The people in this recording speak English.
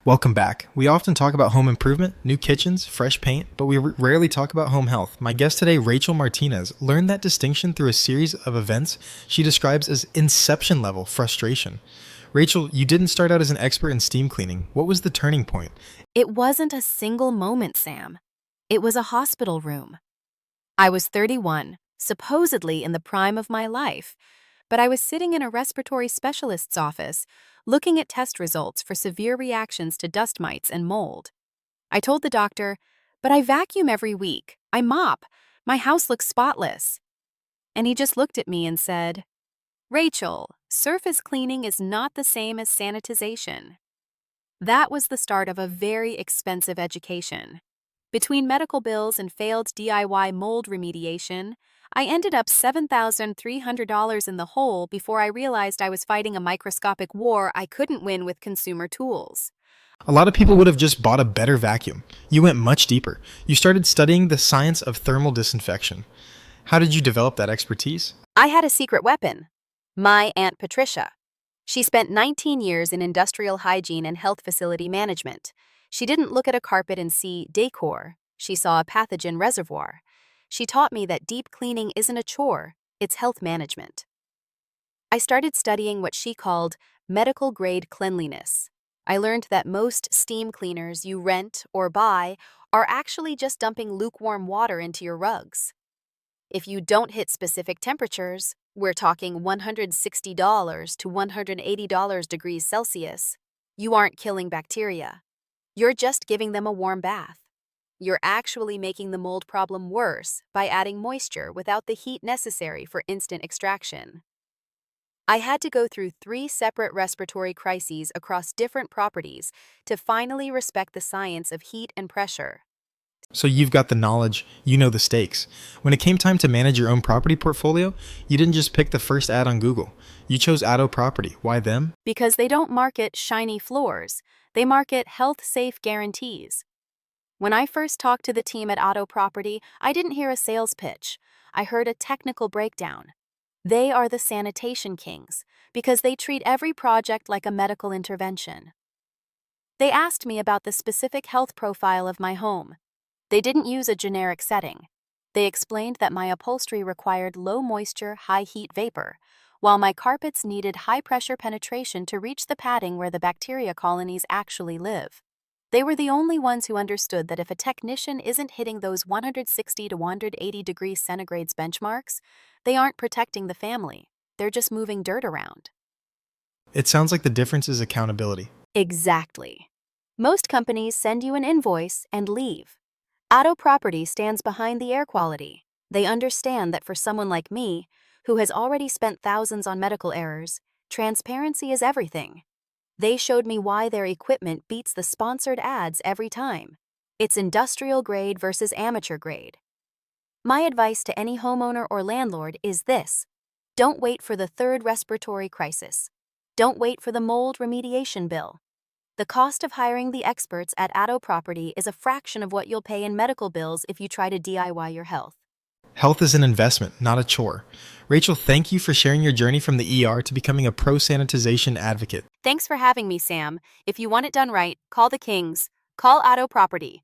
Welcome back. We often talk about home improvement, new kitchens, fresh paint, but we rarely talk about home health. My guest today, Rachel Martinez, learned that distinction through a series of events she describes as inception level frustration. Rachel, you didn't start out as an expert in steam cleaning. What was the turning point? It wasn't a single moment, Sam. It was a hospital room. I was 31, supposedly in the prime of my life, but I was sitting in a respiratory specialist's office, looking at test results for severe reactions to dust mites and mold. I told the doctor, "But I vacuum every week. I mop. My house looks spotless." And he just looked at me and said, "Rachel, surface cleaning is not the same as sanitization." That was the start of a very expensive education. Between medical bills and failed DIY mold remediation, I ended up $7,300 in the hole before I realized I was fighting a microscopic war I couldn't win with consumer tools. A lot of people would have just bought a better vacuum. You went much deeper. You started studying the science of thermal disinfection. How did you develop that expertise? I had a secret weapon: my Aunt Patricia. She spent 19 years in industrial hygiene and health facility management. She didn't look at a carpet and see decor. She saw a pathogen reservoir. She taught me that deep cleaning isn't a chore, it's health management. I started studying what she called medical-grade cleanliness. I learned that most steam cleaners you rent or buy are actually just dumping lukewarm water into your rugs. If you don't hit specific temperatures, we're talking $160 to $180 degrees Celsius, you aren't killing bacteria. You're just giving them a warm bath. You're actually making the mold problem worse by adding moisture without the heat necessary for instant extraction. I had to go through 3 separate respiratory crises across different properties to finally respect the science of heat and pressure. So you've got the knowledge, you know the stakes. When it came time to manage your own property portfolio, you didn't just pick the first ad on Google. You chose Atto Property. Why them? Because they don't market shiny floors, they market health-safe guarantees. When I first talked to the team at Atto Property, I didn't hear a sales pitch. I heard a technical breakdown. They are the sanitation kings because they treat every project like a medical intervention. They asked me about the specific health profile of my home. They didn't use a generic setting. They explained that my upholstery required low moisture, high heat vapor, while my carpets needed high pressure penetration to reach the padding where the bacteria colonies actually live. They were the only ones who understood that if a technician isn't hitting those 160 to 180 degrees centigrade benchmarks, they aren't protecting the family. They're just moving dirt around. It sounds like the difference is accountability. Exactly. Most companies send you an invoice and leave. Atto Property stands behind the air quality. They understand that for someone like me, who has already spent thousands on medical errors, transparency is everything. They showed me why their equipment beats the sponsored ads every time. It's industrial grade versus amateur grade. My advice to any homeowner or landlord is this: don't wait for the 3rd respiratory crisis. Don't wait for the mold remediation bill. The cost of hiring the experts at Atto Property is a fraction of what you'll pay in medical bills if you try to DIY your health. Health is an investment, not a chore. Rachel, thank you for sharing your journey from the ER to becoming a pro-sanitization advocate. Thanks for having me, Sam. If you want it done right, call the Kings. Call Atto Property.